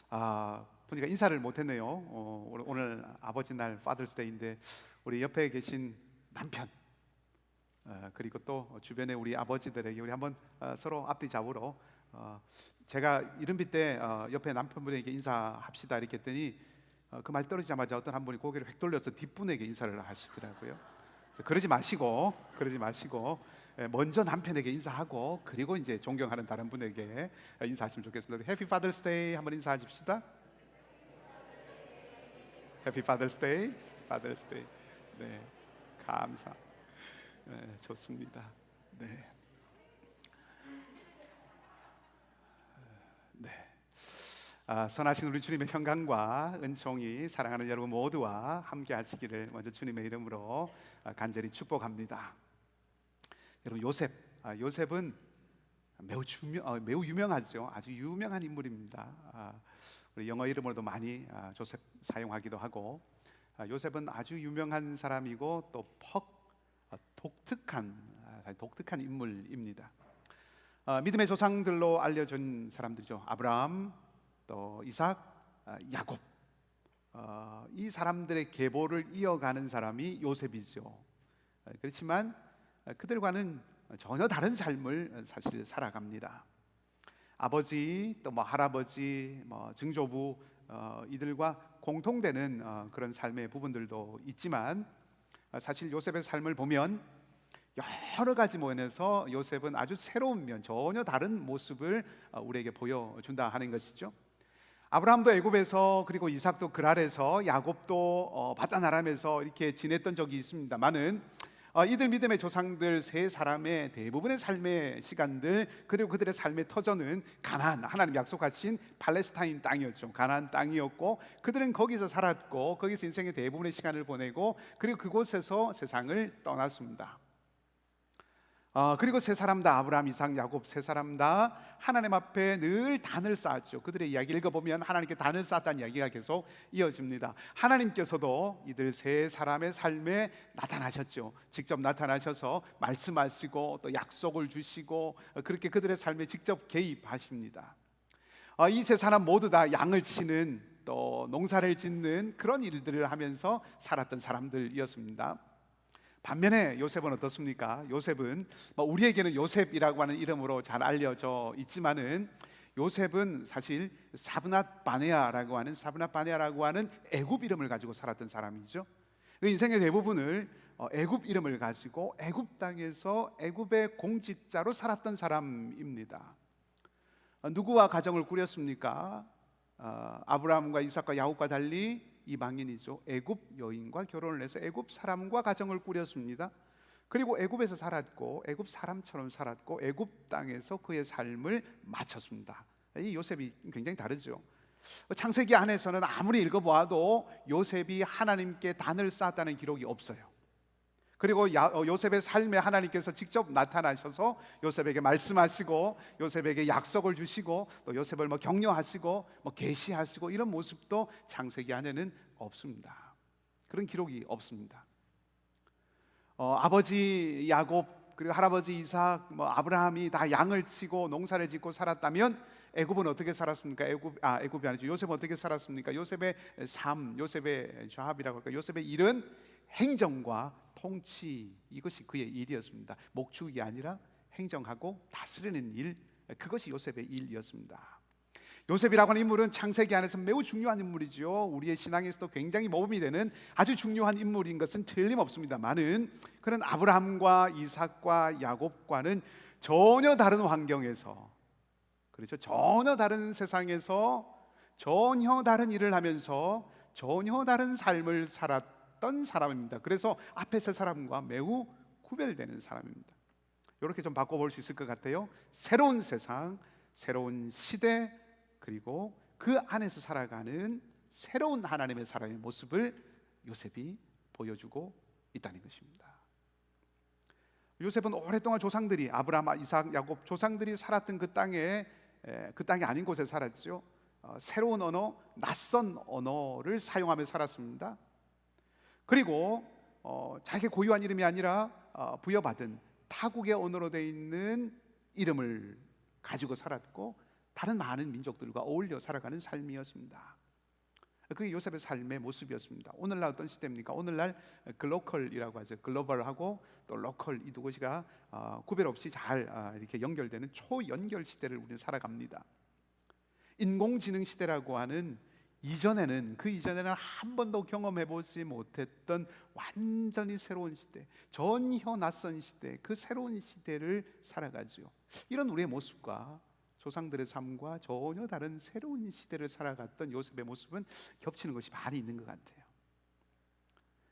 보니까 인사를 못했네요. 오늘 아버지 날 파더스데이인데 우리 옆에 계신 남편 그리고 또 주변에 우리 아버지들에게 우리 한번 서로 앞뒤 잡으러 제가 이른비 때 옆에 남편분에게 인사합시다 이렇게 했더니 그 말 떨어지자마자 어떤 한 분이 고개를 획 돌려서 뒷분에게 인사를 하시더라고요. 그러지 마시고 먼저 남편에게 인사하고 그리고 이제 존경하는 다른 분에게 인사하시면 좋겠습니다. 해피 파더스 데이 한번 인사하십시다. 해피 파더스 데이. 파더스 데이. 네. 감사. 네, 좋습니다. 네. 네. 선하신 우리 주님의 평강과 은총이 사랑하는 여러분 모두와 함께 하시기를 먼저 주님의 이름으로 간절히 축복합니다. 여러분 요셉은 매우 유명하죠. 아주 유명한 인물입니다. 우리 영어 이름으로도 많이 조셉 사용하기도 하고 요셉은 아주 유명한 사람이고 또 독특한 인물입니다. 믿음의 조상들로 알려진 사람들이죠. 아브라함, 또 이삭, 야곱. 이 사람들의 계보를 이어가는 사람이 요셉이죠. 그렇지만 그들과는 전혀 다른 삶을 사실 살아갑니다. 아버지, 또 할아버지, 증조부 이들과 공통되는 그런 삶의 부분들도 있지만 사실 요셉의 삶을 보면 여러 가지 면에서 요셉은 아주 새로운 면, 전혀 다른 모습을 우리에게 보여준다 하는 것이죠. 아브라함도 애굽에서 그리고 이삭도 그랄에서 야곱도 바다나람에서 이렇게 지냈던 적이 있습니다만은 이들 믿음의 조상들 세 사람의 대부분의 삶의 시간들 그리고 그들의 삶의 터전은 가나안, 하나님 약속하신 팔레스타인 땅이었죠. 가나안 땅이었고 그들은 거기서 살았고 거기서 인생의 대부분의 시간을 보내고 그리고 그곳에서 세상을 떠났습니다. 그리고 세 사람 다 아브라함, 이삭, 야곱 세 사람 다 하나님 앞에 늘 단을 쌓았죠. 그들의 이야기를 읽어보면 하나님께 단을 쌓았다는 이야기가 계속 이어집니다. 하나님께서도 이들 세 사람의 삶에 나타나셨죠. 직접 나타나셔서 말씀하시고 또 약속을 주시고 그렇게 그들의 삶에 직접 개입하십니다. 이 세 사람 모두 다 양을 치는 또 농사를 짓는 그런 일들을 하면서 살았던 사람들이었습니다. 반면에 요셉은 어떻습니까? 요셉은 우리에게는 요셉이라고 하는 이름으로 잘 알려져 있지만은 요셉은 사실 사브낫 바네아라고 하는 애굽 이름을 가지고 살았던 사람이죠. 인생의 대부분을 애굽 이름을 가지고 애굽 땅에서 애굽의 공직자로 살았던 사람입니다. 누구와 가정을 꾸렸습니까? 아브라함과 이삭과 야곱과 달리 이방인이죠. 애굽 여인과 결혼을 해서 애굽 사람과 가정을 꾸렸습니다. 그리고 애굽에서 살았고 애굽 사람처럼 살았고 애굽 땅에서 그의 삶을 마쳤습니다. 이 요셉이 굉장히 다르죠. 창세기 안에서는 아무리 읽어보아도 요셉이 하나님께 단을 쌓았다는 기록이 없어요. 그리고 요셉의 삶에 하나님께서 직접 나타나셔서 요셉에게 말씀하시고 요셉에게 약속을 주시고 또 요셉을 격려하시고 계시하시고 이런 모습도 창세기 안에는 없습니다. 그런 기록이 없습니다. 아버지 야곱 그리고 할아버지 이삭 아브라함이 다 양을 치고 농사를 짓고 살았다면 애굽은 어떻게 살았습니까? 애굽이 아니죠. 요셉은 어떻게 살았습니까? 요셉의 삶, 요셉의 조합이라고 할까? 요셉의 일은 행정과 통치, 이것이 그의 일이었습니다. 목축이 아니라 행정하고 다스리는 일, 그것이 요셉의 일이었습니다. 요셉이라고 하는 인물은 창세기 안에서 매우 중요한 인물이죠. 우리의 신앙에서도 굉장히 모범이 되는 아주 중요한 인물인 것은 틀림없습니다만은 그는 아브라함과 이삭과 야곱과는 전혀 다른 환경에서, 그렇죠, 전혀 다른 세상에서 전혀 다른 일을 하면서 전혀 다른 삶을 살았던 사람입니다. 그래서 앞에 세 사람과 매우 구별되는 사람입니다. 이렇게 좀 바꿔볼 수 있을 것 같아요. 새로운 세상, 새로운 시대, 그리고 그 안에서 살아가는 새로운 하나님의 사람의 모습을 요셉이 보여주고 있다는 것입니다. 요셉은 오랫동안 조상들이 아브라함, 이삭, 야곱 조상들이 살았던 그 땅이 아닌 곳에 살았죠. 새로운 언어, 낯선 언어를 사용하며 살았습니다. 그리고 자기 고유한 이름이 아니라 부여받은 타국의 언어로 되어 있는 이름을 가지고 살았고 다른 많은 민족들과 어울려 살아가는 삶이었습니다. 그게 요셉의 삶의 모습이었습니다. 오늘날 어떤 시대입니까? 오늘날 글로컬이라고 하죠. 글로벌하고 또 로컬, 이 두 가지가 구별 없이 잘 이렇게 연결되는 초연결 시대를 우리는 살아갑니다. 인공지능 시대라고 하는 그 이전에는 한 번도 경험해보지 못했던 완전히 새로운 시대, 전혀 낯선 시대, 그 새로운 시대를 살아가죠. 이런 우리의 모습과 조상들의 삶과 전혀 다른 새로운 시대를 살아갔던 요셉의 모습은 겹치는 것이 많이 있는 것 같아요.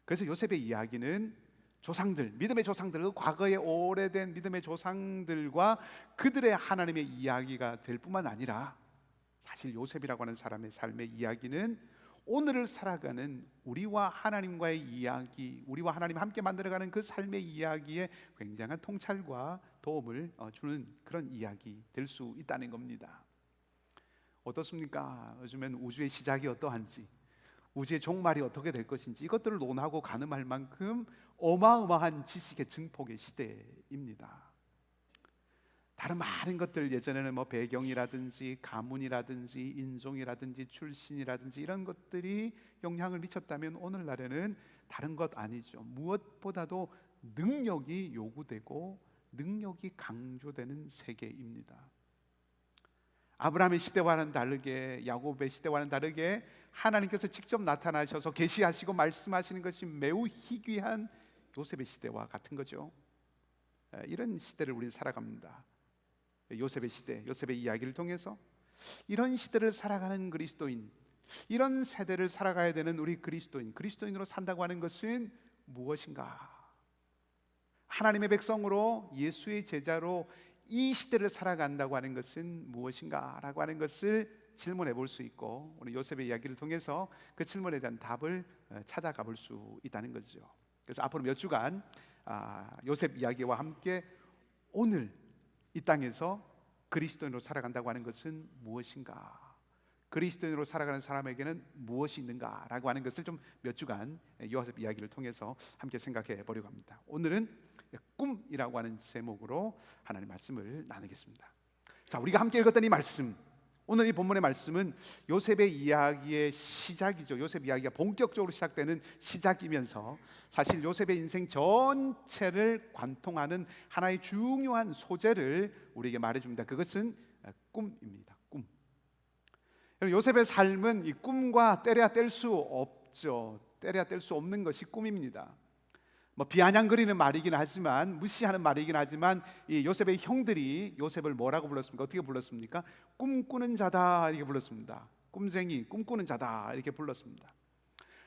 그래서 요셉의 이야기는 조상들, 믿음의 조상들, 과거의 오래된 믿음의 조상들과 그들의 하나님의 이야기가 될 뿐만 아니라, 사실 요셉이라고 하는 사람의 삶의 이야기는 오늘을 살아가는 우리와 하나님과의 이야기, 우리와 하나님 함께 만들어가는 그 삶의 이야기에 굉장한 통찰과 도움을 주는 그런 이야기 될 수 있다는 겁니다. 어떻습니까? 요즘엔 우주의 시작이 어떠한지, 우주의 종말이 어떻게 될 것인지 이것들을 논하고 가늠할 만큼 어마어마한 지식의 증폭의 시대입니다. 다른 많은 것들, 예전에는 뭐 배경이라든지 가문이라든지 인종이라든지 출신이라든지 이런 것들이 영향을 미쳤다면, 오늘날에는 다른 것 아니죠. 무엇보다도 능력이 요구되고 능력이 강조되는 세계입니다. 아브라함의 시대와는 다르게, 야곱의 시대와는 다르게 하나님께서 직접 나타나셔서 계시하시고 말씀하시는 것이 매우 희귀한 요셉의 시대와 같은 거죠. 이런 시대를 우리는 살아갑니다. 요셉의 시대, 요셉의 이야기를 통해서 이런 시대를 살아가는 그리스도인, 이런 세대를 살아가야 되는 우리 그리스도인으로 산다고 하는 것은 무엇인가? 하나님의 백성으로, 예수의 제자로 이 시대를 살아간다고 하는 것은 무엇인가? 라고 하는 것을 질문해 볼 수 있고, 우리 요셉의 이야기를 통해서 그 질문에 대한 답을 찾아가 볼 수 있다는 거죠. 그래서 앞으로 몇 주간 요셉 이야기와 함께 오늘 이 땅에서 그리스도인으로 살아간다고 하는 것은 무엇인가? 그리스도인으로 살아가는 사람에게는 무엇이 있는가라고 하는 것을 좀 몇 주간 요셉 이야기를 통해서 함께 생각해 보려고 합니다. 오늘은 꿈이라고 하는 제목으로 하나님의 말씀을 나누겠습니다. 자, 우리가 함께 읽었던 이 말씀, 오늘 이 본문의 말씀은 요셉의 이야기의 시작이죠. 요셉 이야기가 본격적으로 시작되는 시작이면서 사실 요셉의 인생 전체를 관통하는 하나의 중요한 소재를 우리에게 말해줍니다. 그것은 꿈입니다. 꿈. 요셉의 삶은 이 꿈과 때려야 뗄 수 없죠. 때려야 뗄 수 없는 것이 꿈입니다. 비아냥거리는 말이긴 하지만, 무시하는 말이긴 하지만, 이 요셉의 형들이 요셉을 뭐라고 불렀습니까? 어떻게 불렀습니까? 꿈꾸는 자다, 이렇게 불렀습니다. 꿈쟁이, 꿈꾸는 자다, 이렇게 불렀습니다.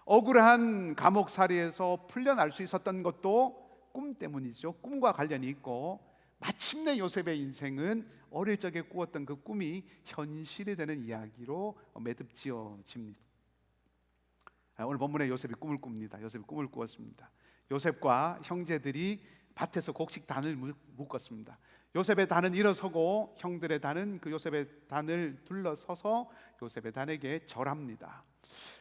억울한 감옥살이에서 풀려날 수 있었던 것도 꿈 때문이죠. 꿈과 관련이 있고, 마침내 요셉의 인생은 어릴 적에 꾸었던 그 꿈이 현실이 되는 이야기로 매듭지어집니다. 오늘 본문에 요셉이 꿈을 꿉니다. 요셉이 꿈을 꾸었습니다. 요셉과 형제들이 밭에서 곡식 단을 묶었습니다. 요셉의 단은 일어서고 형들의 단은 그 요셉의 단을 둘러서서 요셉의 단에게 절합니다.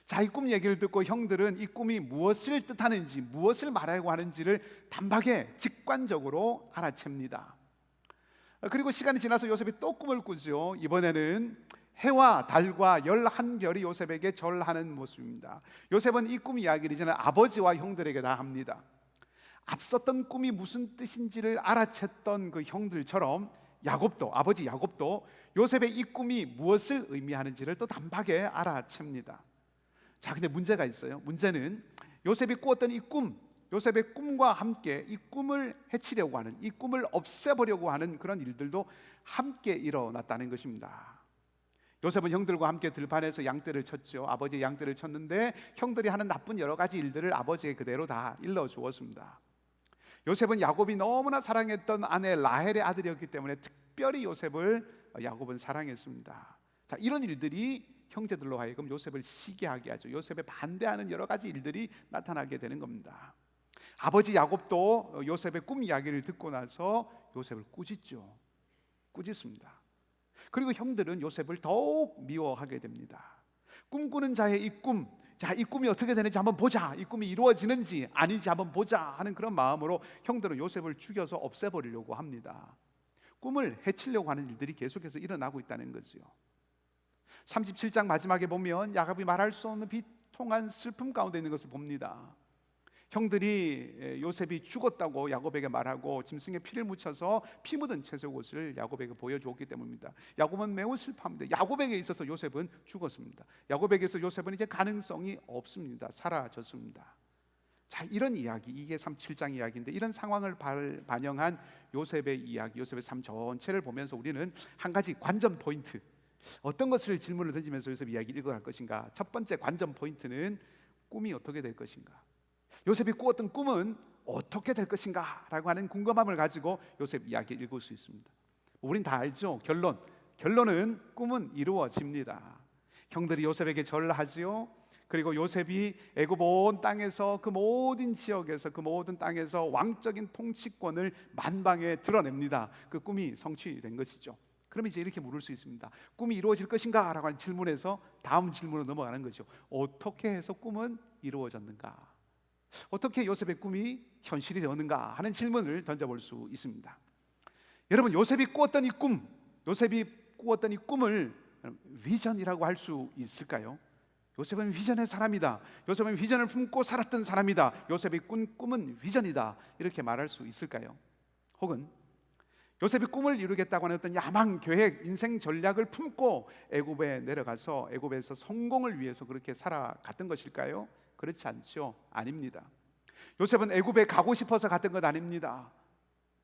자, 이 꿈 얘기를 듣고 형들은 이 꿈이 무엇을 뜻하는지, 무엇을 말하려고 하는지를 단박에 직관적으로 알아챕니다. 그리고 시간이 지나서 요셉이 또 꿈을 꾸죠. 이번에는 해와 달과 11별이 요셉에게 절하는 모습입니다. 요셉은 이 꿈 이야기를 이제는 아버지와 형들에게 다 합니다. 앞섰던 꿈이 무슨 뜻인지를 알아챘던 그 형들처럼 아버지 야곱도 요셉의 이 꿈이 무엇을 의미하는지를 또 단박에 알아챕니다. 자, 근데 문제가 있어요. 문제는 요셉이 꾸었던 이 꿈, 요셉의 꿈과 함께 이 꿈을 해치려고 하는, 이 꿈을 없애버리려고 하는 그런 일들도 함께 일어났다는 것입니다. 요셉은 형들과 함께 들판에서 양떼를 쳤죠. 아버지의 양떼를 쳤는데 형들이 하는 나쁜 여러 가지 일들을 아버지에 그대로 다 일러주었습니다. 요셉은 야곱이 너무나 사랑했던 아내 라헬의 아들이었기 때문에 특별히 야곱은 사랑했습니다. 자, 이런 일들이 형제들로 하여금 요셉을 시기하게 하죠. 요셉에 반대하는 여러 가지 일들이 나타나게 되는 겁니다. 아버지 야곱도 요셉의 꿈 이야기를 듣고 나서 요셉을 꾸짖습니다. 그리고 형들은 요셉을 더욱 미워하게 됩니다. 꿈꾸는 자의 이 꿈, 자, 이 꿈이 어떻게 되는지 한번 보자, 이 꿈이 이루어지는지 아닌지 한번 보자 하는 그런 마음으로 형들은 요셉을 죽여서 없애버리려고 합니다. 꿈을 해치려고 하는 일들이 계속해서 일어나고 있다는 거죠. 37장 마지막에 보면 야곱이 말할 수 없는 비통한 슬픔 가운데 있는 것을 봅니다. 형들이 요셉이 죽었다고 야곱에게 말하고 짐승에 피를 묻혀서 피 묻은 채색옷을 야곱에게 보여주었기 때문입니다. 야곱은 매우 슬퍼합니다. 야곱에게 있어서 요셉은 죽었습니다. 야곱에게서 요셉은 이제 가능성이 없습니다. 사라졌습니다. 자, 이런 이야기, 이게 37장 이야기인데 이런 상황을 반영한 요셉의 이야기, 요셉의 삶 전체를 보면서 우리는 한 가지 관전 포인트, 어떤 것을 질문을 던지면서 요셉 이야기를 읽어갈 것인가. 첫 번째 관전 포인트는 꿈이 어떻게 될 것인가, 요셉이 꾸었던 꿈은 어떻게 될 것인가 라고 하는 궁금함을 가지고 요셉 이야기를 읽을 수 있습니다. 우린 다 알죠. 결론은 꿈은 이루어집니다. 형들이 요셉에게 절을 하지요. 그리고 요셉이 애굽 온 땅에서 그 모든 지역에서 그 모든 땅에서 왕적인 통치권을 만방에 드러냅니다. 그 꿈이 성취된 것이죠. 그러면 이제 이렇게 물을 수 있습니다. 꿈이 이루어질 것인가? 라고 하는 질문에서 다음 질문으로 넘어가는 거죠. 어떻게 해서 꿈은 이루어졌는가? 어떻게 요셉의 꿈이 현실이 되었는가 하는 질문을 던져볼 수 있습니다. 여러분, 요셉이 꾸었던 이 꿈을 비전이라고 할 수 있을까요? 요셉은 비전의 사람이다. 요셉은 비전을 품고 살았던 사람이다. 요셉이 꾼 꿈은 비전이다. 이렇게 말할 수 있을까요? 혹은 요셉이 꿈을 이루겠다고 하는 어떤 야망, 계획, 인생 전략을 품고 애굽에 내려가서 애굽에서 성공을 위해서 그렇게 살아갔던 것일까요? 그렇지 않죠. 아닙니다. 요셉은 애굽에 가고 싶어서 갔던 것 아닙니다.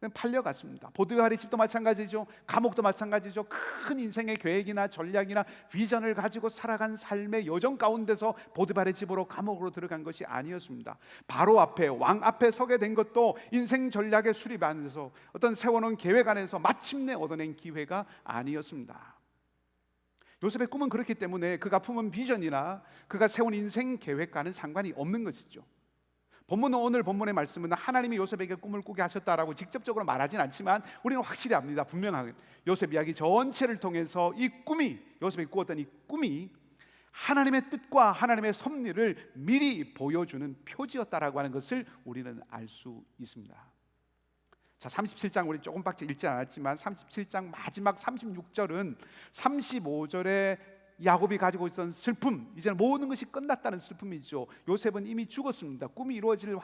그냥 팔려갔습니다. 보디발의 집도 마찬가지죠. 감옥도 마찬가지죠. 큰 인생의 계획이나 전략이나 비전을 가지고 살아간 삶의 여정 가운데서 보디발의 집으로 감옥으로 들어간 것이 아니었습니다. 바로 앞에 왕 앞에 서게 된 것도 인생 전략의 수립 안에서 어떤 세워놓은 계획 안에서 마침내 얻어낸 기회가 아니었습니다. 요셉의 꿈은 그렇기 때문에 그가 품은 비전이나 그가 세운 인생 계획과는 상관이 없는 것이죠. 오늘 본문의 말씀은 하나님이 요셉에게 꿈을 꾸게 하셨다라고 직접적으로 말하진 않지만 우리는 확실히 압니다. 분명하게 요셉 이야기 전체를 통해서 이 꿈이, 요셉이 꾸었던 이 꿈이 하나님의 뜻과 하나님의 섭리를 미리 보여주는 표지였다라고 하는 것을 우리는 알 수 있습니다. 자, 37장 우리 조금밖에 읽지 않았지만 37장 마지막 36절은 35절에 야곱이 가지고 있었던 슬픔, 이제는 모든 것이 끝났다는 슬픔이죠. 요셉은 이미 죽었습니다. 꿈이 이루어질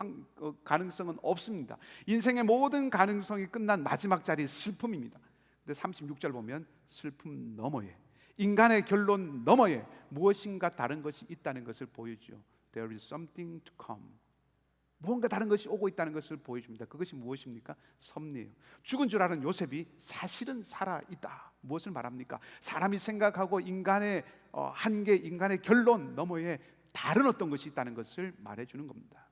가능성은 없습니다. 인생의 모든 가능성이 끝난 마지막 자리 슬픔입니다. 근데 36절 보면 슬픔 너머에, 인간의 결론 너머에 무엇인가 다른 것이 있다는 것을 보여주죠. There is something to come. 무언가 다른 것이 오고 있다는 것을 보여줍니다. 그것이 무엇입니까? 섭리예요. 죽은 줄 아는 요셉이 사실은 살아있다. 무엇을 말합니까? 사람이 생각하고 인간의 한계, 인간의 결론 너머에 다른 어떤 것이 있다는 것을 말해주는 겁니다.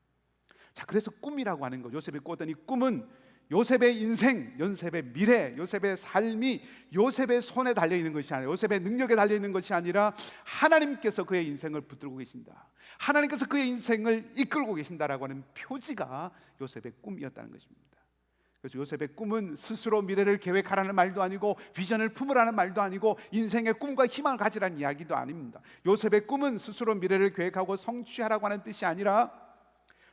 자, 그래서 꿈이라고 하는 것, 요셉이 꾸었던 이 꿈은 요셉의 인생, 요셉의 미래, 요셉의 삶이 요셉의 손에 달려있는 것이 아니라, 요셉의 능력에 달려있는 것이 아니라 하나님께서 그의 인생을 붙들고 계신다, 하나님께서 그의 인생을 이끌고 계신다라고 하는 표지가 요셉의 꿈이었다는 것입니다. 그래서 요셉의 꿈은 스스로 미래를 계획하라는 말도 아니고 비전을 품으라는 말도 아니고 인생의 꿈과 희망을 가지라는 이야기도 아닙니다. 요셉의 꿈은 스스로 미래를 계획하고 성취하라고 하는 뜻이 아니라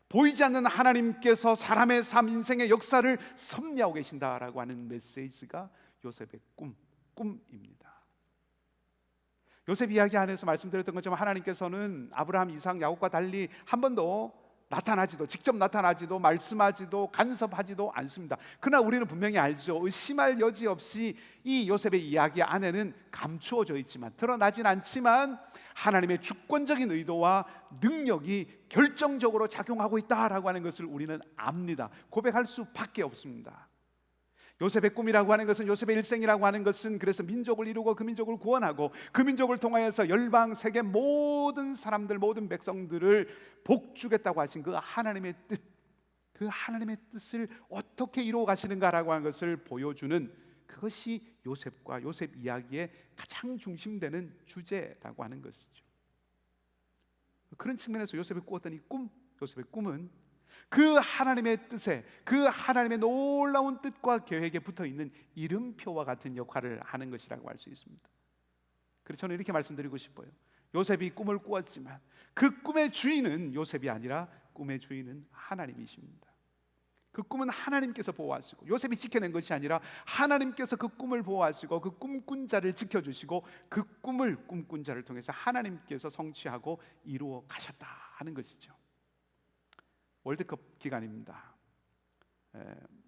보이지 않는 하나님께서 사람의 삶, 인생의 역사를 섭리하고 계신다라고 하는 메시지가 요셉의 꿈입니다. 요셉 이야기 안에서 말씀드렸던 것처럼 하나님께서는 아브라함, 이삭, 야곱과 달리 한 번도 직접 나타나지도 말씀하지도 간섭하지도 않습니다. 그러나 우리는 분명히 알죠. 의심할 여지 없이 이 요셉의 이야기 안에는 감추어져 있지만, 드러나진 않지만 하나님의 주권적인 의도와 능력이 결정적으로 작용하고 있다라고 하는 것을 우리는 압니다. 고백할 수밖에 없습니다. 요셉의 꿈이라고 하는 것은, 요셉의 일생이라고 하는 것은 그래서 민족을 이루고 그 민족을 구원하고 그 민족을 통하여서 열방 세계 모든 사람들, 모든 백성들을 복주겠다고 하신 그 하나님의 뜻, 그 하나님의 뜻을 어떻게 이루어 가시는가라고 하는 것을 보여주는, 그것이 요셉과 요셉 이야기의 가장 중심되는 주제라고 하는 것이죠. 그런 측면에서 요셉이 꾸었던 이 꿈, 요셉의 꿈은 그 하나님의 뜻에, 그 하나님의 놀라운 뜻과 계획에 붙어있는 이름표와 같은 역할을 하는 것이라고 할 수 있습니다. 그래서 저는 이렇게 말씀드리고 싶어요. 요셉이 꿈을 꾸었지만 그 꿈의 주인은 요셉이 아니라 꿈의 주인은 하나님이십니다. 그 꿈은 하나님께서 보호하시고, 요셉이 지켜낸 것이 아니라 하나님께서 그 꿈을 보호하시고 그 꿈꾼 자를 지켜주시고 그 꿈을 꿈꾼 자를 통해서 하나님께서 성취하고 이루어 가셨다 하는 것이죠. 월드컵 기간입니다.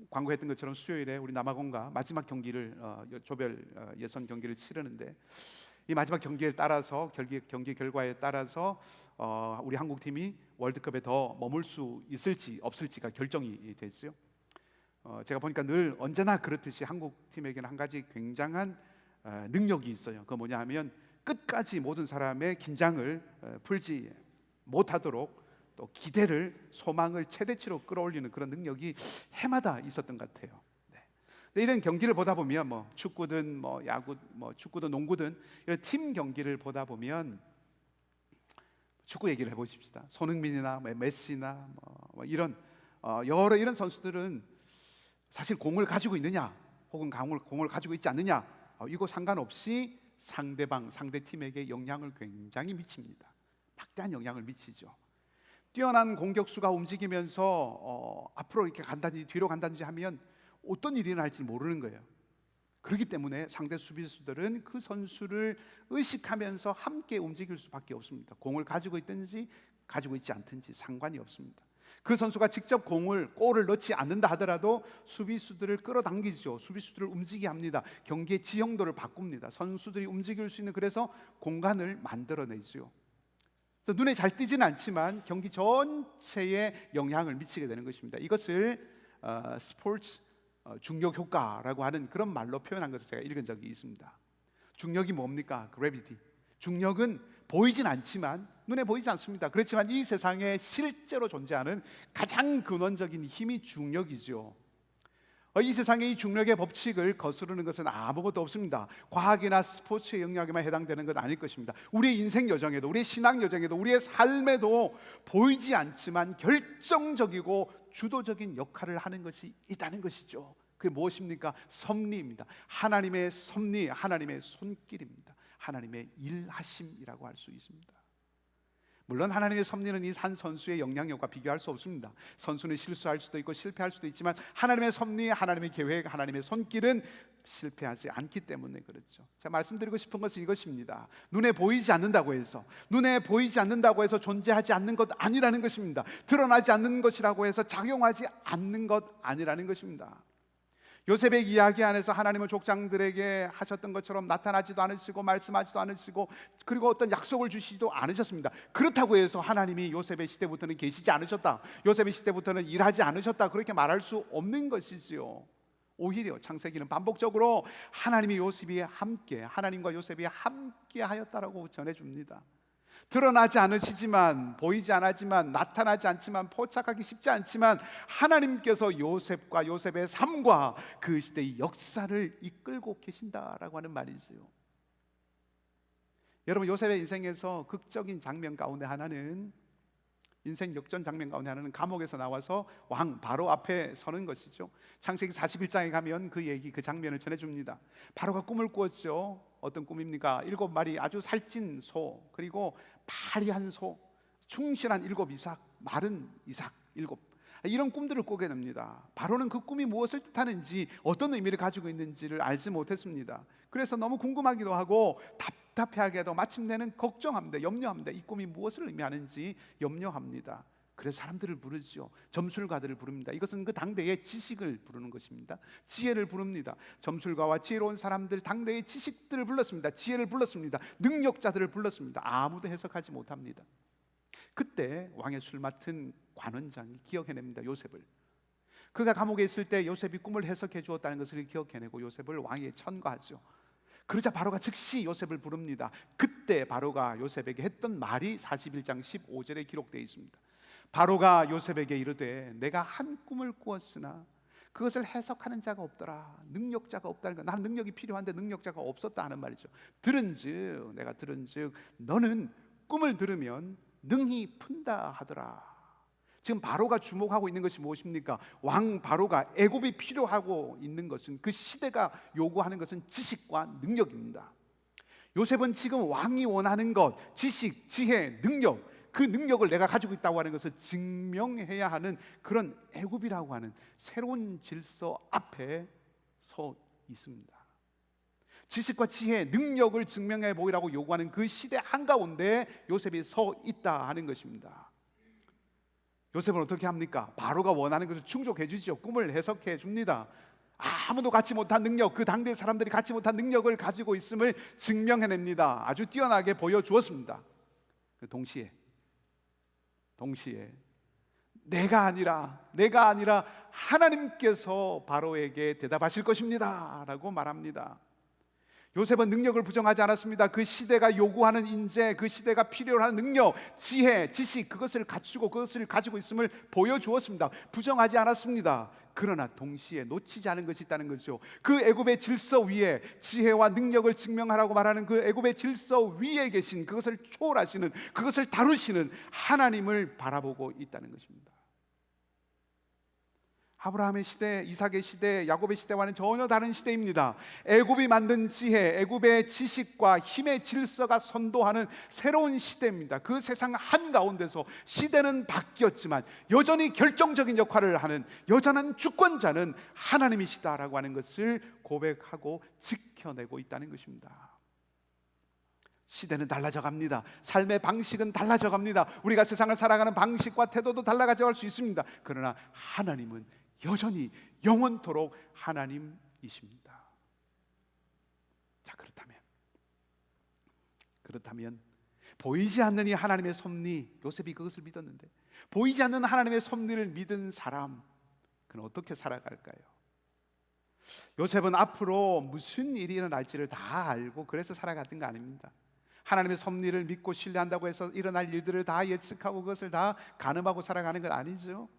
광고했던 것처럼 수요일에 우리 남아공과 마지막 경기를 조별 예선 경기를 치르는데, 이 마지막 경기에 따라서 경기 결과에 따라서 우리 한국팀이 월드컵에 더 머물 수 있을지 없을지가 결정이 됐어요. 제가 보니까 늘 언제나 그렇듯이 한국팀에게는 한 가지 굉장한 능력이 있어요. 그거 뭐냐 하면 끝까지 모든 사람의 긴장을 풀지 못하도록 또 기대를, 소망을 최대치로 끌어올리는 그런 능력이 해마다 있었던 것 같아요. 근데 이런 경기를 보다 보면 뭐 축구든 뭐 야구, 뭐 축구든 농구든 이런 팀 경기를 보다 보면, 축구 얘기를 해보십시다. 손흥민이나 메시나 뭐 이런 여러 이런 선수들은 사실 공을 가지고 있느냐 혹은 공을 가지고 있지 않느냐, 이거 상관없이 상대 팀에게 영향을 굉장히 미칩니다. 막대한 영향을 미치죠. 뛰어난 공격수가 움직이면서 앞으로 이렇게 간다든지 뒤로 간다든지 하면 어떤 일이 일어날지 모르는 거예요. 그렇기 때문에 상대 수비수들은 그 선수를 의식하면서 함께 움직일 수밖에 없습니다. 공을 가지고 있든지 가지고 있지 않든지 상관이 없습니다. 그 선수가 직접 골을 넣지 않는다 하더라도 수비수들을 끌어당기죠. 수비수들을 움직이게 합니다. 경기의 지형도를 바꿉니다. 선수들이 움직일 수 있는, 그래서 공간을 만들어내죠. 눈에 잘 띄지는 않지만 경기 전체에 영향을 미치게 되는 것입니다. 이것을 스포츠 중력 효과라고 하는 그런 말로 표현한 것을 제가 읽은 적이 있습니다. 중력이 뭡니까? 그래비티. 중력은 보이진 않지만, 눈에 보이지 않습니다. 그렇지만 이 세상에 실제로 존재하는 가장 근원적인 힘이 중력이죠. 이 세상의 이 중력의 법칙을 거스르는 것은 아무것도 없습니다. 과학이나 스포츠의 영역에만 해당되는 것 아닐 것입니다. 우리의 인생 여정에도, 우리의 신앙 여정에도, 우리의 삶에도 보이지 않지만 결정적이고 주도적인 역할을 하는 것이 있다는 것이죠. 그게 무엇입니까? 섭리입니다. 하나님의 섭리, 하나님의 손길입니다. 하나님의 일하심이라고 할 수 있습니다. 물론 하나님의 섭리는 이 한 선수의 영향력과 비교할 수 없습니다. 선수는 실수할 수도 있고 실패할 수도 있지만 하나님의 섭리, 하나님의 계획, 하나님의 손길은 실패하지 않기 때문에 그렇죠. 제가 말씀드리고 싶은 것은 이것입니다. 눈에 보이지 않는다고 해서 존재하지 않는 것 아니라는 것입니다. 드러나지 않는 것이라고 해서 작용하지 않는 것 아니라는 것입니다. 요셉의 이야기 안에서 하나님은 족장들에게 하셨던 것처럼 나타나지도 않으시고 말씀하지도 않으시고 그리고 어떤 약속을 주시지도 않으셨습니다. 그렇다고 해서 하나님이 요셉의 시대부터는 계시지 않으셨다, 요셉의 시대부터는 일하지 않으셨다, 그렇게 말할 수 없는 것이지요. 오히려 창세기는 반복적으로 하나님과 요셉이 함께 하였다라고 전해줍니다. 드러나지 않으시지만, 보이지 않지만, 나타나지 않지만, 포착하기 쉽지 않지만 하나님께서 요셉과 요셉의 삶과 그 시대의 역사를 이끌고 계신다라고 하는 말이지요. 여러분, 요셉의 인생에서 극적인 장면 가운데 하나는, 인생 역전 장면 가운데 하나는 감옥에서 나와서 왕 바로 앞에 서는 것이죠. 창세기 41장에 가면 그 장면을 전해줍니다. 바로가 꿈을 꾸었죠. 어떤 꿈입니까? 7마리 아주 살찐 소, 그리고 파리한 소, 충실한 7 이삭, 마른 이삭 7, 이런 꿈들을 꾸게 됩니다. 바로는 그 꿈이 무엇을 뜻하는지, 어떤 의미를 가지고 있는지를 알지 못했습니다. 그래서 너무 궁금하기도 하고 답답해하게도 마침내는 걱정합니다. 염려합니다. 이 꿈이 무엇을 의미하는지 염려합니다. 그래서 사람들을 부르죠. 점술가들을 부릅니다. 이것은 그 당대의 지식을 부르는 것입니다. 지혜를 부릅니다. 점술가와 지혜로운 사람들, 당대의 지식들을 불렀습니다. 지혜를 불렀습니다. 능력자들을 불렀습니다. 아무도 해석하지 못합니다. 그때 왕의 술 맡은 관원장이 기억해냅니다. 요셉을. 그가 감옥에 있을 때 요셉이 꿈을 해석해 주었다는 것을 기억해내고 요셉을 왕에게 천거하죠. 그러자 바로가 즉시 요셉을 부릅니다. 그때 바로가 요셉에게 했던 말이 41장 15절에 기록되어 있습니다. 바로가 요셉에게 이르되 내가 한 꿈을 꾸었으나 그것을 해석하는 자가 없더라. 능력자가 없다는 것. 난 능력이 필요한데 능력자가 없었다 하는 말이죠. 내가 들은즉 너는 꿈을 들으면 능히 푼다 하더라. 지금 바로가 주목하고 있는 것이 무엇입니까? 왕 바로가 애굽이 필요하고 있는 것은, 그 시대가 요구하는 것은 지식과 능력입니다. 요셉은 지금 왕이 원하는 것, 지식, 지혜, 능력, 그 능력을 내가 가지고 있다고 하는 것을 증명해야 하는 그런 애굽이라고 하는 새로운 질서 앞에 서 있습니다. 지식과 지혜, 능력을 증명해 보이라고 요구하는 그 시대 한가운데 요셉이 서 있다 하는 것입니다. 요셉은 어떻게 합니까? 바로가 원하는 것을 충족해 주죠. 꿈을 해석해 줍니다. 아무도 갖지 못한 능력, 그 당대 사람들이 갖지 못한 능력을 가지고 있음을 증명해냅니다. 아주 뛰어나게 보여주었습니다. 동시에 내가 아니라 하나님께서 바로에게 대답하실 것입니다 라고 말합니다. 요셉은 능력을 부정하지 않았습니다. 그 시대가 요구하는 인재, 그 시대가 필요로 하는 능력, 지혜, 지식, 그것을 갖추고 그것을 가지고 있음을 보여주었습니다. 부정하지 않았습니다. 그러나 동시에 놓치지 않은 것이 있다는 거죠. 그 애굽의 질서 위에 지혜와 능력을 증명하라고 말하는 그 애굽의 질서 위에 계신, 그것을 초월하시는, 그것을 다루시는 하나님을 바라보고 있다는 것입니다. 아브라함의 시대, 이삭의 시대, 야곱의 시대와는 전혀 다른 시대입니다. 애굽이 만든 지혜, 애굽의 지식과 힘의 질서가 선도하는 새로운 시대입니다. 그 세상 한가운데서 시대는 바뀌었지만 여전히 결정적인 역할을 하는 여전한 주권자는 하나님이시다라고 하는 것을 고백하고 지켜내고 있다는 것입니다. 시대는 달라져 갑니다. 삶의 방식은 달라져 갑니다. 우리가 세상을 살아가는 방식과 태도도 달라져 갈 수 있습니다. 그러나 하나님은 여전히 영원토록 하나님이십니다. 자, 그렇다면 보이지 않는 이 하나님의 섭리, 요셉이 그것을 믿었는데 보이지 않는 하나님의 섭리를 믿은 사람, 그는 어떻게 살아갈까요? 요셉은 앞으로 무슨 일이 일어날지를 다 알고 그래서 살아갔던 거 아닙니다. 하나님의 섭리를 믿고 신뢰한다고 해서 일어날 일들을 다 예측하고 그것을 다 가늠하고 살아가는 건 아니죠.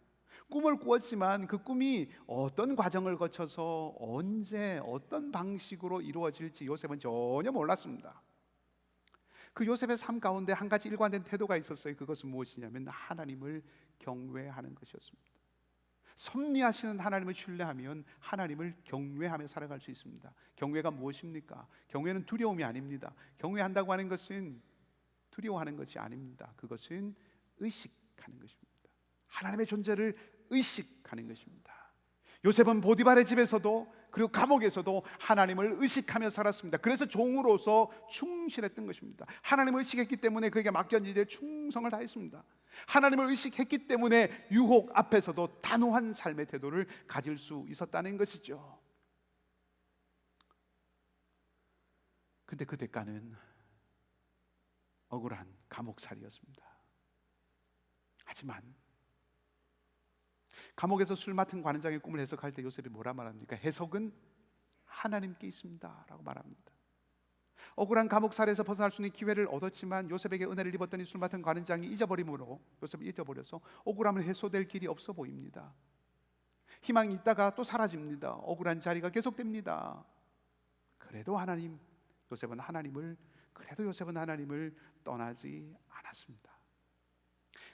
꿈을 꾸었지만 그 꿈이 어떤 과정을 거쳐서 언제 어떤 방식으로 이루어질지 요셉은 전혀 몰랐습니다. 그 요셉의 삶 가운데 한 가지 일관된 태도가 있었어요. 그것은 무엇이냐면 하나님을 경외하는 것이었습니다. 섭리하시는 하나님을 신뢰하면 하나님을 경외하며 살아갈 수 있습니다. 경외가 무엇입니까? 경외는 두려움이 아닙니다. 경외한다고 하는 것은 두려워하는 것이 아닙니다. 그것은 의식하는 것입니다. 하나님의 존재를 의식하는 것입니다. 요셉은 보디발의 집에서도 그리고 감옥에서도 하나님을 의식하며 살았습니다. 그래서 종으로서 충실했던 것입니다. 하나님을 의식했기 때문에 그에게 맡겨진 일에 충성을 다했습니다. 하나님을 의식했기 때문에 유혹 앞에서도 단호한 삶의 태도를 가질 수 있었다는 것이죠. 근데 그 대가는 억울한 감옥살이였습니다. 하지만 감옥에서 술 맡은 관원장의 꿈을 해석할 때 요셉이 뭐라 말합니까? 해석은 하나님께 있습니다 라고 말합니다. 억울한 감옥살에서 벗어날 수 있는 기회를 얻었지만 요셉에게 은혜를 입었더니 술 맡은 관원장이 잊어버림으로 요셉이 잊어버려서 억울함을 해소될 길이 없어 보입니다. 희망이 있다가 또 사라집니다. 억울한 자리가 계속됩니다. 그래도 요셉은 하나님을 떠나지 않았습니다.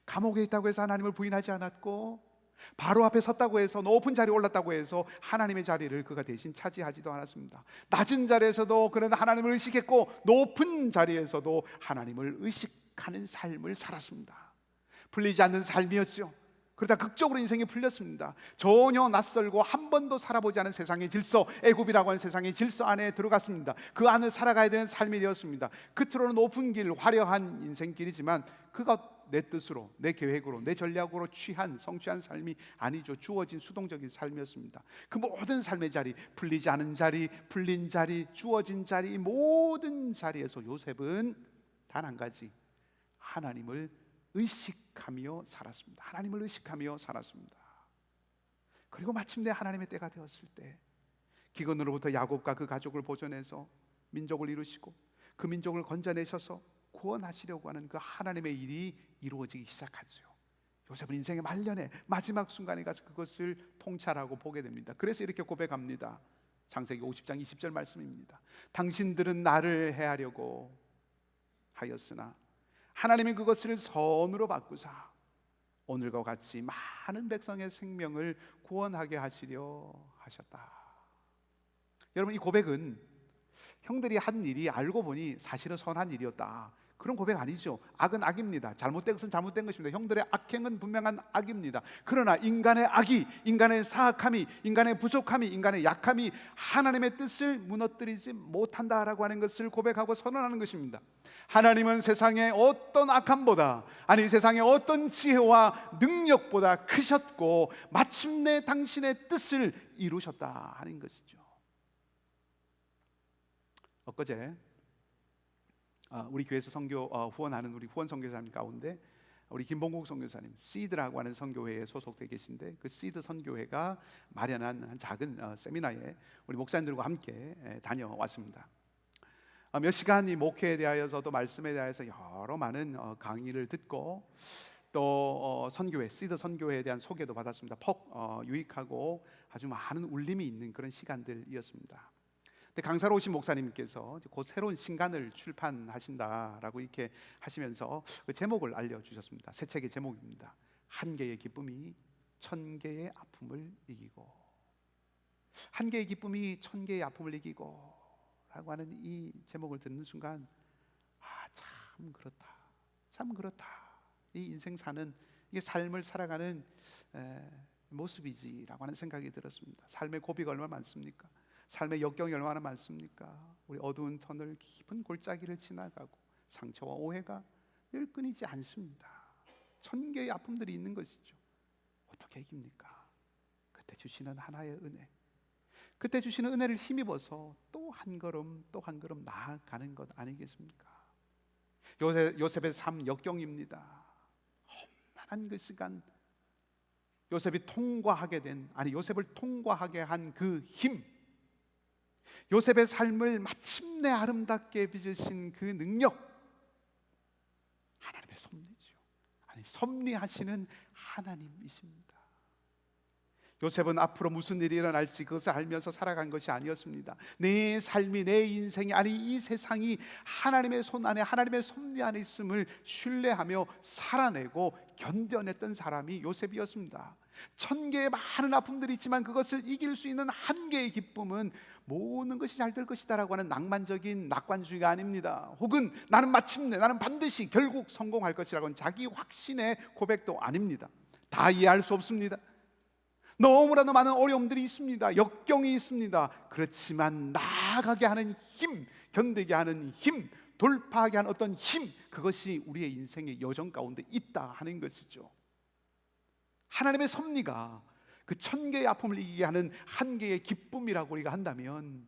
감옥에 있다고 해서 하나님을 부인하지 않았고 바로 앞에 섰다고 해서 높은 자리에 올랐다고 해서 하나님의 자리를 그가 대신 차지하지도 않았습니다. 낮은 자리에서도 그는 하나님을 의식했고 높은 자리에서도 하나님을 의식하는 삶을 살았습니다. 풀리지 않는 삶이었죠. 그러다 극적으로 인생이 풀렸습니다. 전혀 낯설고 한 번도 살아보지 않은 세상의 질서, 애굽이라고 하는 세상의 질서 안에 들어갔습니다. 그 안에 살아가야 되는 삶이 되었습니다. 끝으로는 높은 길, 화려한 인생길이지만 그가 내 뜻으로, 내 계획으로, 내 전략으로 성취한 삶이 아니죠. 주어진 수동적인 삶이었습니다. 그 모든 삶의 자리, 풀리지 않은 자리, 풀린 자리, 주어진 자리, 모든 자리에서 요셉은 단 한 가지, 하나님을 의식하며 살았습니다. 하나님을 의식하며 살았습니다. 그리고 마침내 하나님의 때가 되었을 때 기근으로부터 야곱과 그 가족을 보존해서 민족을 이루시고 그 민족을 건져내셔서 구원하시려고 하는 그 하나님의 일이 이루어지기 시작하죠. 요셉은 인생의 말년에 마지막 순간에 가서 그것을 통찰하고 보게 됩니다. 그래서 이렇게 고백합니다. 창세기 50장 20절 말씀입니다. 당신들은 나를 해하려고 하였으나 하나님이 그것을 선으로 바꾸사 오늘과 같이 많은 백성의 생명을 구원하게 하시려 하셨다. 여러분, 이 고백은 형들이 한 일이 알고 보니 사실은 선한 일이었다, 그런 고백 아니죠. 악은 악입니다. 잘못된 것은 잘못된 것입니다. 형들의 악행은 분명한 악입니다. 그러나 인간의 악이, 인간의 사악함이, 인간의 부족함이, 인간의 약함이 하나님의 뜻을 무너뜨리지 못한다라고 하는 것을 고백하고 선언하는 것입니다. 하나님은 세상의 어떤 악함보다, 아니 세상의 어떤 지혜와 능력보다 크셨고 마침내 당신의 뜻을 이루셨다 하는 것이죠. 엊그제 우리 교회에서 선교 후원하는 우리 후원 선교사님 가운데 우리 김봉국 선교사님, 시드라고 하는 선교회에 소속되어 계신데, 그 시드 선교회가 마련한 한 작은 세미나에 우리 목사님들과 함께 다녀왔습니다. 몇 시간 이 목회에 대하여서도 말씀에 대해서 여러 많은 강의를 듣고 또 선교회, 시드 선교회에 대한 소개도 받았습니다. 유익하고 아주 많은 울림이 있는 그런 시간들이었습니다. 근데 강사로 오신 목사님께서 곧 새로운 신간을 출판하신다라고 이렇게 하시면서 그 제목을 알려주셨습니다. 새 책의 제목입니다. 한 개의 기쁨이 천 개의 아픔을 이기고. 한 개의 기쁨이 천 개의 아픔을 이기고 라고 하는 이 제목을 듣는 순간, 참 그렇다, 참 그렇다. 이 인생 사는, 이게 삶을 살아가는 모습이지라고 하는 생각이 들었습니다. 삶의 고비가 얼마나 많습니까? 삶의 역경이 얼마나 많습니까? 우리 어두운 터널, 깊은 골짜기를 지나가고 상처와 오해가 늘 끊이지 않습니다. 천 개의 아픔들이 있는 것이죠. 어떻게 이깁니까? 그때 주시는 하나의 은혜, 그때 주시는 은혜를 힘입어서 또 한 걸음 또 한 걸음 나아가는 것 아니겠습니까? 요셉의 삶 역경입니다. 험난한 그 시간, 요셉이 요셉을 통과하게 한 그 힘, 요셉의 삶을 마침내 아름답게 빚으신 그 능력, 하나님의 섭리죠. 섭리하시는 하나님이십니다. 요셉은 앞으로 무슨 일이 일어날지 그것을 알면서 살아간 것이 아니었습니다. 내 삶이, 내 인생이, 아니 이 세상이 하나님의 손 안에, 하나님의 섭리 안에 있음을 신뢰하며 살아내고 견뎌냈던 사람이 요셉이었습니다. 천 개의 많은 아픔들이 있지만 그것을 이길 수 있는 한 개의 기쁨은 모든 것이 잘 될 것이다 라고 하는 낭만적인 낙관주의가 아닙니다. 혹은 나는 마침내, 나는 반드시 결국 성공할 것이라고 하는 자기 확신의 고백도 아닙니다. 다 이해할 수 없습니다. 너무나도 많은 어려움들이 있습니다. 역경이 있습니다. 그렇지만 나아가게 하는 힘, 견디게 하는 힘, 돌파하게 하는 어떤 힘, 그것이 우리의 인생의 여정 가운데 있다 하는 것이죠. 하나님의 섭리가 그 천 개의 아픔을 이기게 하는 한 개의 기쁨이라고 우리가 한다면,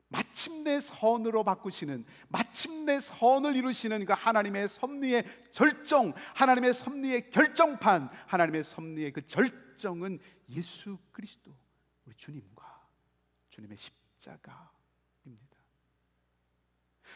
마침내 선으로 바꾸시는, 마침내 선을 이루시는 그 하나님의 섭리의 절정, 하나님의 섭리의 결정판, 하나님의 섭리의 그 절정은 예수 그리스도, 우리 주님과 주님의 십자가입니다.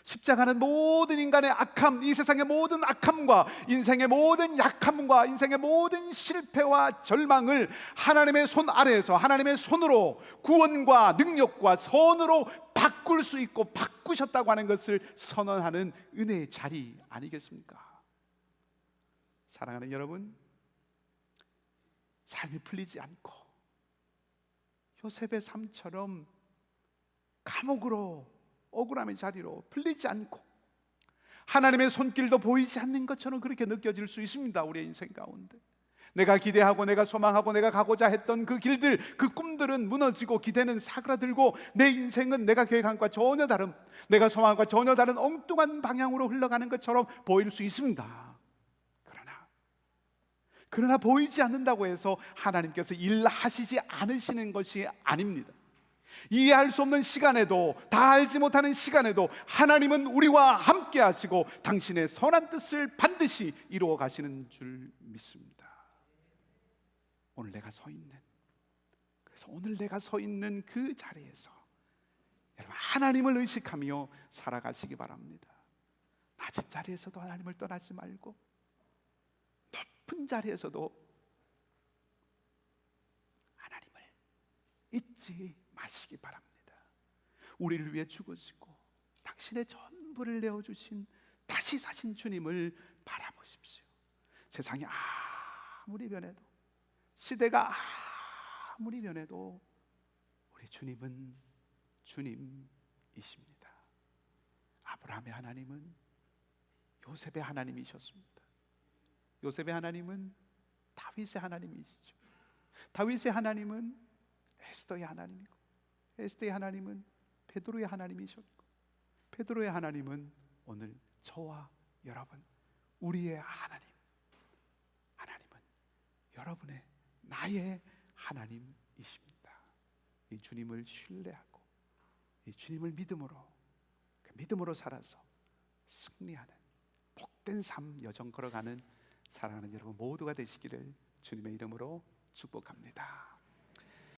십자가는 모든 인간의 악함, 이 세상의 모든 악함과 인생의 모든 약함과 인생의 모든 실패와 절망을 하나님의 손 아래에서, 하나님의 손으로 구원과 능력과 선으로 바꿀 수 있고 바꾸셨다고 하는 것을 선언하는 은혜의 자리 아니겠습니까? 사랑하는 여러분, 삶이 풀리지 않고 요셉의 삶처럼 감옥으로, 억울함의 자리로 풀리지 않고 하나님의 손길도 보이지 않는 것처럼 그렇게 느껴질 수 있습니다. 우리의 인생 가운데 내가 기대하고 내가 소망하고 내가 가고자 했던 그 길들, 그 꿈들은 무너지고 기대는 사그라들고 내 인생은 내가 계획한 것과 전혀 다른, 내가 소망한 것과 전혀 다른 엉뚱한 방향으로 흘러가는 것처럼 보일 수 있습니다. 그러나 보이지 않는다고 해서 하나님께서 일하시지 않으시는 것이 아닙니다. 이해할 수 없는 시간에도, 다 알지 못하는 시간에도 하나님은 우리와 함께 하시고 당신의 선한 뜻을 반드시 이루어 가시는 줄 믿습니다. 오늘 내가 서 있는 그 자리에서 여러분, 하나님을 의식하며 살아가시기 바랍니다. 낮은 자리에서도 하나님을 떠나지 말고 높은 자리에서도 하나님을 잊지 마시기 바랍니다. 우리를 위해 죽으시고 당신의 전부를 내어주신, 다시 사신 주님을 바라보십시오. 세상이 아무리 변해도, 시대가 아무리 변해도 우리 주님은 주님이십니다. 아브라함의 하나님은 요셉의 하나님이셨습니다. 요셉의 하나님은 다윗의 하나님이시죠. 다윗의 하나님은 에스더의 하나님이고, 에스더의 하나님은 베드로의 하나님이셨고, 베드로의 하나님은 오늘 저와 여러분, 우리의 하나님은 여러분의, 나의 하나님이십니다. 이 주님을 신뢰하고 이 주님을 믿음으로, 그 믿음으로 살아서 승리하는 복된 삶 여정 걸어가는 사랑하는 여러분 모두가 되시기를 주님의 이름으로 축복합니다.